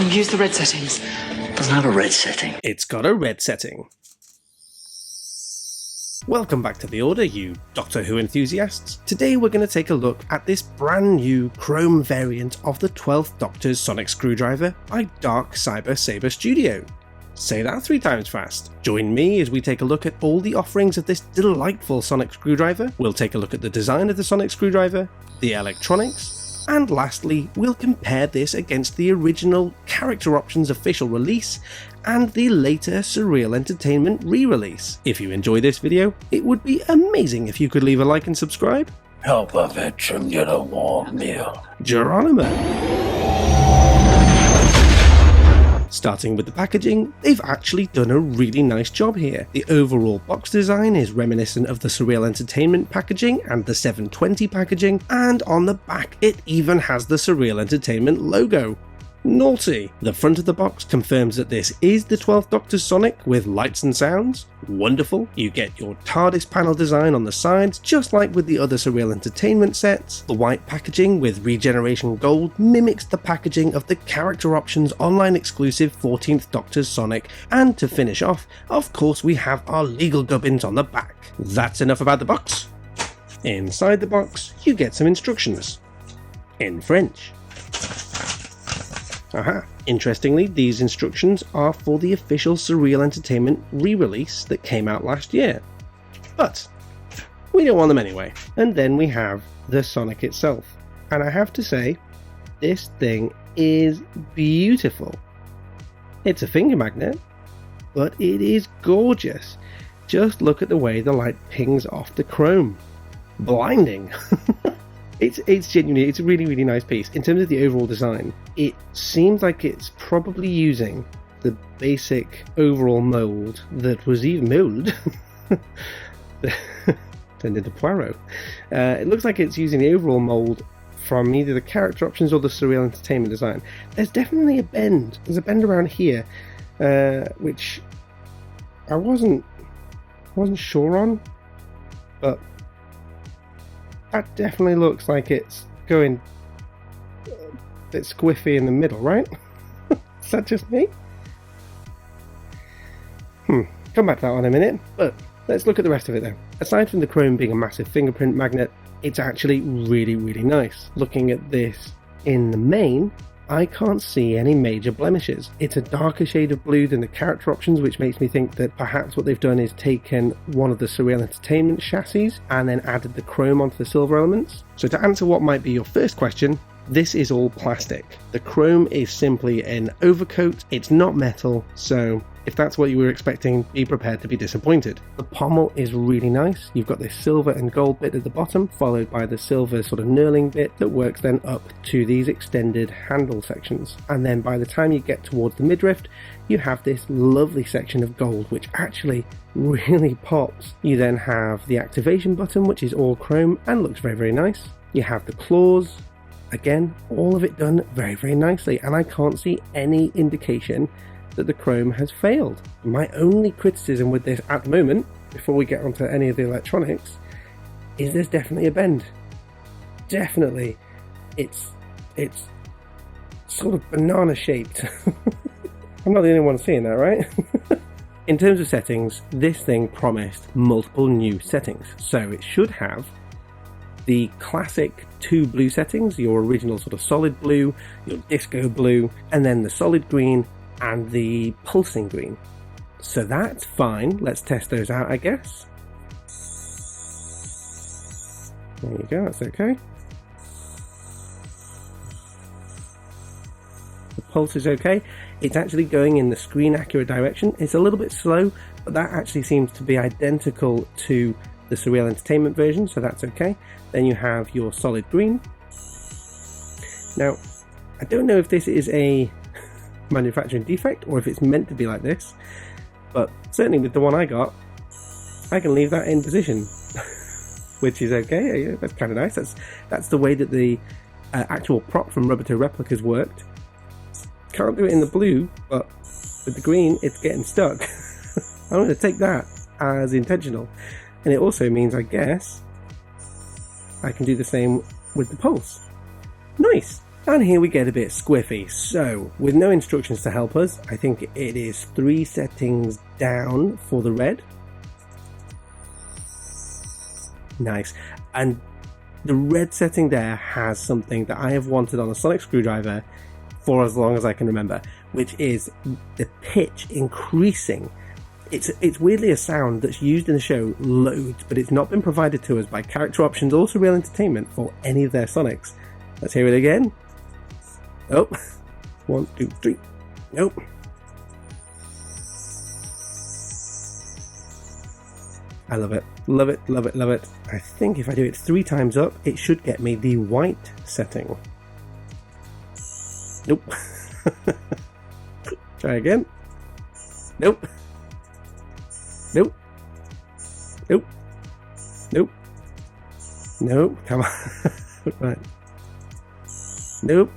Use the red settings. It doesn't have a red setting. It's got a red setting. Welcome back to The Order, you Doctor Who enthusiasts. Today we're going to take a look at this brand new chrome variant of the 12th Doctor's sonic screwdriver by Dark Cyber Saber Studios. Say that 3 times fast. Join me as we take a look at all the offerings of this delightful sonic screwdriver. We'll take a look at the design of the sonic screwdriver, the electronics, and lastly, we'll compare this against the original Character Options official release and the later Surreal Entertainment re-release. If you enjoy this video, it would be amazing if you could leave a like and subscribe. Help a veteran get a warm meal. Geronimo. Starting with the packaging, they've actually done a really nice job here. The overall box design is reminiscent of the Surreal Entertainment packaging and the 720 packaging, and on the back it even has the Surreal Entertainment logo. Naughty! The front of the box confirms that this is the 12th Doctor's Sonic with lights and sounds. Wonderful. You get your TARDIS panel design on the sides, just like with the other Surreal Entertainment sets. The white packaging with regeneration gold mimics the packaging of the Character Options online exclusive 14th Doctor's Sonic. And to finish off, of course we have our legal gubbins on the back. That's enough about the box. Inside the box, you get some instructions. In French. Aha! Interestingly, these instructions are for the official Surreal Entertainment re-release that came out last year. But we don't want them anyway. And then we have the Sonic itself. And I have to say, this thing is beautiful. It's a finger magnet, but it is gorgeous. Just look at the way the light pings off the chrome. Blinding! It's genuinely, it's a really, really nice piece. In terms of the overall design, it seems like it's probably using the basic overall mold that was even mold. Turned into Poirot. It looks like it's using the overall mold from either the Character Options or the Surreal Entertainment design. There's definitely a bend. There's a bend around here, which I wasn't sure on, but that definitely looks like it's going a bit squiffy in the middle, right? Is that just me? Come back to that one in a minute, but let's look at the rest of it then. Aside from the chrome being a massive fingerprint magnet, it's actually really, really nice. Looking at this in the main, I can't see any major blemishes. It's a darker shade of blue than the Character Options, which makes me think that perhaps what they've done is taken one of the Surreal Entertainment chassis and then added the chrome onto the silver elements. So to answer what might be your first question, this is all plastic. The chrome is simply an overcoat, it's not metal, so if that's what you were expecting, be prepared to be disappointed. The pommel is really nice. You've got this silver and gold bit at the bottom, followed by the silver sort of knurling bit that works then up to these extended handle sections. And then by the time you get towards the midriff, you have this lovely section of gold, which actually really pops. You then have the activation button, which is all chrome and looks very, very nice. You have the claws. Again, all of it done very, very nicely, and I can't see any indication that the chrome has failed. My only criticism with this at the moment, before we get onto any of the electronics, is there's definitely a bend. Definitely. It's sort of banana shaped. I'm not the only one seeing that, right? In terms of settings, this thing promised multiple new settings. So it should have the classic 2 blue settings, your original sort of solid blue, your disco blue, and then the solid green and the pulsing green. So that's fine. Let's test those out, I guess. There you go, that's okay. The pulse is okay. It's actually going in the screen accurate direction. It's a little bit slow, but that actually seems to be identical to the Surreal Entertainment version, so that's okay. Then you have your solid green. Now, I don't know if this is a manufacturing defect or if it's meant to be like this, but certainly with the one I got, I can leave that in position, which is okay. Yeah, that's kind of nice. That's the way that the actual prop from Nawya Replicas worked. Can't do it in the blue, but with the green, it's getting stuck. I'm going to take that as intentional, and it also means, I guess, I can do the same with the pulse. Nice. And here we get a bit squiffy. So, with no instructions to help us, I think it is 3 settings down for the red. Nice. And the red setting there has something that I have wanted on a sonic screwdriver for as long as I can remember, which is the pitch increasing. It's weirdly a sound that's used in the show loads, but it's not been provided to us by Character Options or Surreal Entertainment for any of their Sonics. Let's hear it again. Oh, 1, 2, 3. Nope. I love it. Love it, love it, love it. I think if I do it 3 times up, it should get me the white setting. Nope. Try again. Nope. Nope. Nope. Nope. Nope. Come on. Right. Nope.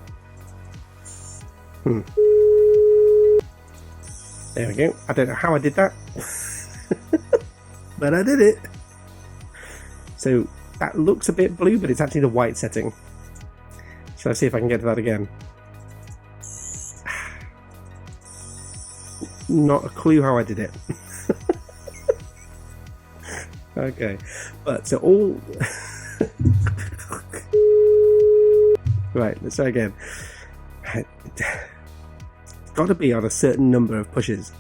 There we go. I don't know how I did that. But I did it. So that looks a bit blue, but it's actually the white setting. So let's see if I can get to that again. Not a clue how I did it. Okay, but so all right, let's try again. It's got to be on a certain number of pushes.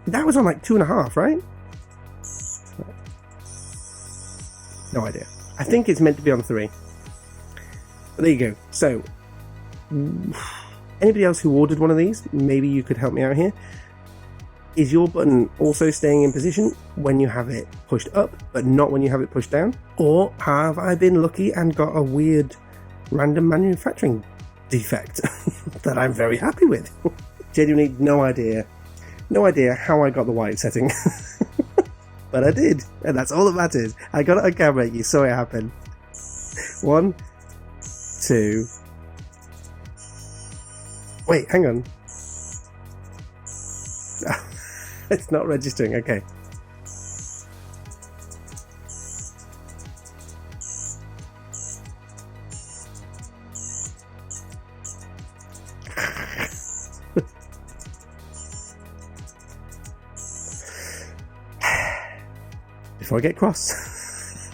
That was on like 2.5, right? No idea. I think it's meant to be on 3. But there you go. So anybody else who ordered one of these, maybe you could help me out here. Is your button also staying in position when you have it pushed up, but not when you have it pushed down? Or have I been lucky and got a weird random manufacturing defect that I'm very happy with? Genuinely no idea. No idea how I got the white setting. But I did, and that's all that matters. I got it on camera, you saw it happen. 1, 2... Wait, hang on. It's not registering, okay. Before I get cross,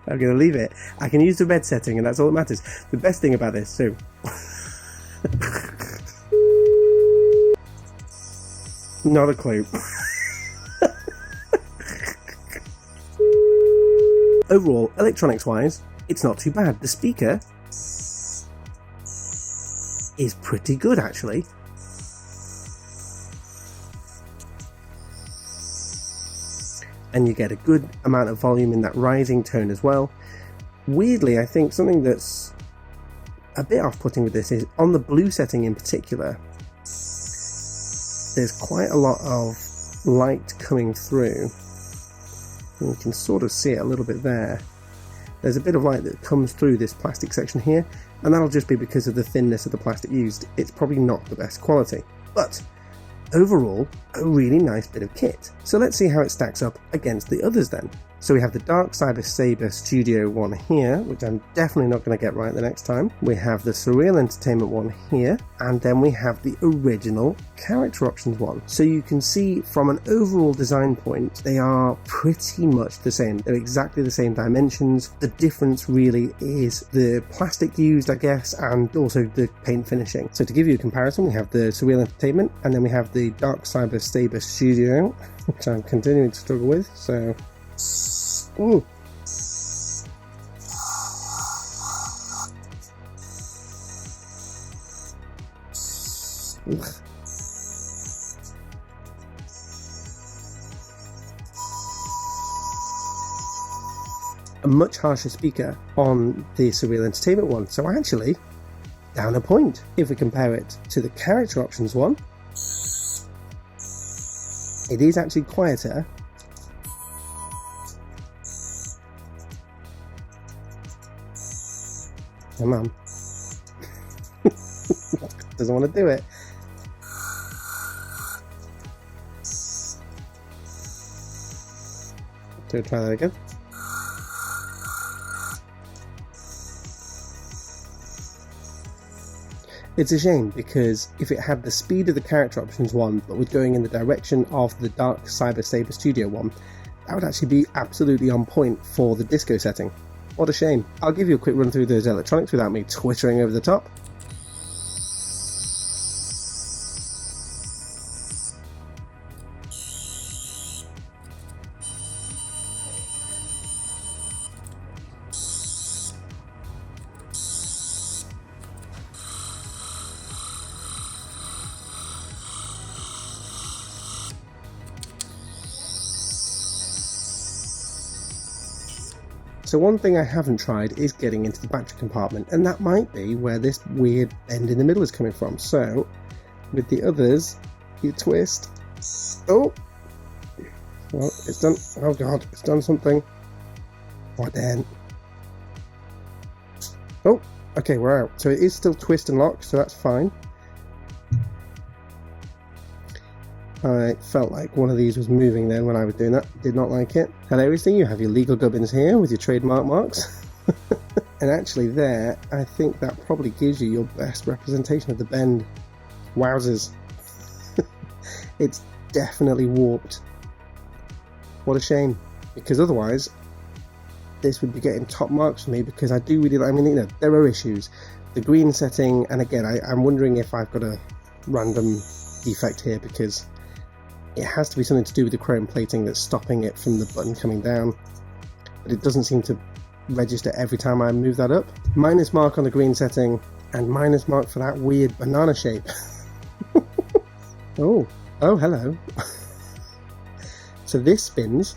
I'm going to leave it. I can use the red setting, and that's all that matters. The best thing about this, too. Not a clue. Overall, electronics wise, it's not too bad. The speaker is pretty good, actually. And you get a good amount of volume in that rising tone as well. Weirdly, I think something that's a bit off-putting with this is on the blue setting in particular, there's quite a lot of light coming through. And you can sort of see it a little bit there. There's a bit of light that comes through this plastic section here, and that'll just be because of the thinness of the plastic used. It's probably not the best quality, but overall, a really nice bit of kit. So let's see how it stacks up against the others then. So we have the Dark Cyber Saber Studio one here, which I'm definitely not going to get right the next time. We have the Surreal Entertainment one here, and then we have the original Character Options one. So you can see from an overall design point, they are pretty much the same. They're exactly the same dimensions. The difference really is the plastic used, I guess, and also the paint finishing. So to give you a comparison, we have the Surreal Entertainment, and then we have the Dark Cyber Saber Studio, which I'm continuing to struggle with, so... Ooh. Ugh. A much harsher speaker on the Surreal Entertainment one, so actually down a point if we compare it to the Character Options one. It is actually quieter. Come on. Doesn't want to do it. So try that again. It's a shame, because if it had the speed of the character options one, but was going in the direction of the Dark Cyber Saber Studio one, that would actually be absolutely on point for the disco setting. What a shame. I'll give you a quick run through those electronics without me twittering over the top. So one thing I haven't tried is getting into the battery compartment, and that might be where this weird bend in the middle is coming from. So with the others, you twist. Oh, well, it's done. Oh god, it's done something. What then? Oh, okay, we're out. So it is still twist and lock, so that's fine. I felt like one of these was moving then when I was doing that. Did not like it. Hilariously, you have your legal gubbins here with your trademark marks. And actually there, I think that probably gives you your best representation of the bend. Wowzers. It's definitely warped. What a shame. Because otherwise, this would be getting top marks for me, because I do really like, I mean, you know, there are issues. The green setting, and again, I'm wondering if I've got a random defect here, because it has to be something to do with the chrome plating that's stopping it from the button coming down, but it doesn't seem to register every time I move that up. Minus mark on the green setting, and minus mark for that weird banana shape. oh hello. So this spins.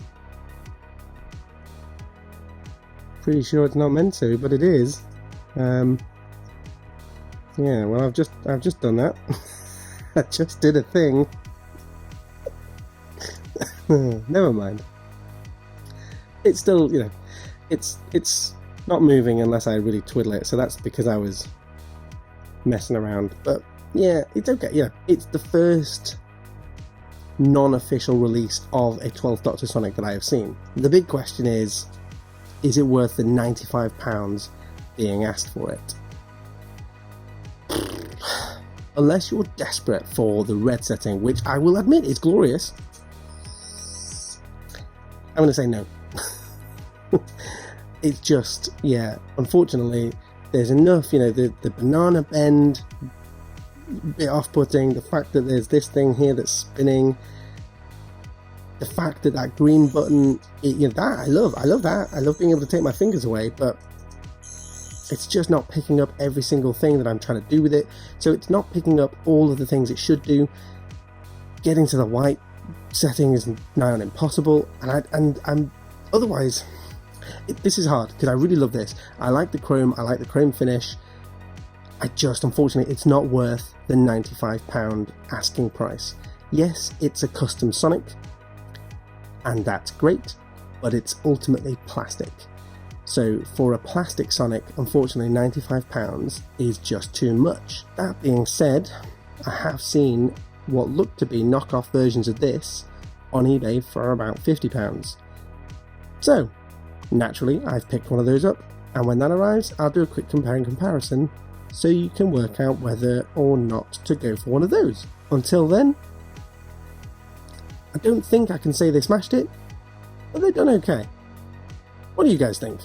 Pretty sure it's not meant to, but it is. Yeah, well, I've just done that. I just did a thing. Never mind. It's still, you know, it's not moving unless I really twiddle it, so that's because I was messing around. But yeah, it's okay. Yeah, it's the first non-official release of a 12th Doctor Sonic that I have seen. The big question is it worth the £95 being asked for it? Unless you're desperate for the red setting, which I will admit is glorious, I'm going to say no. It's just, yeah, unfortunately, there's enough, you know, the banana bend, bit off-putting, the fact that there's this thing here that's spinning, the fact that that green button, you know, that I love that. I love being able to take my fingers away, but it's just not picking up every single thing that I'm trying to do with it. So it's not picking up all of the things it should do. Getting to the white setting is nigh on impossible, and I'm otherwise this is hard, because I really love this. I like the chrome finish. I just, unfortunately, it's not worth the £95 asking price. Yes, it's a custom Sonic, and that's great, but it's ultimately plastic. So for a plastic Sonic, unfortunately, £95 is just too much. That being said, I have seen what look to be knockoff versions of this on eBay for about £50. So, naturally, I've picked one of those up, and when that arrives, I'll do a quick comparison so you can work out whether or not to go for one of those. Until then, I don't think I can say they smashed it, but they've done okay. What do you guys think?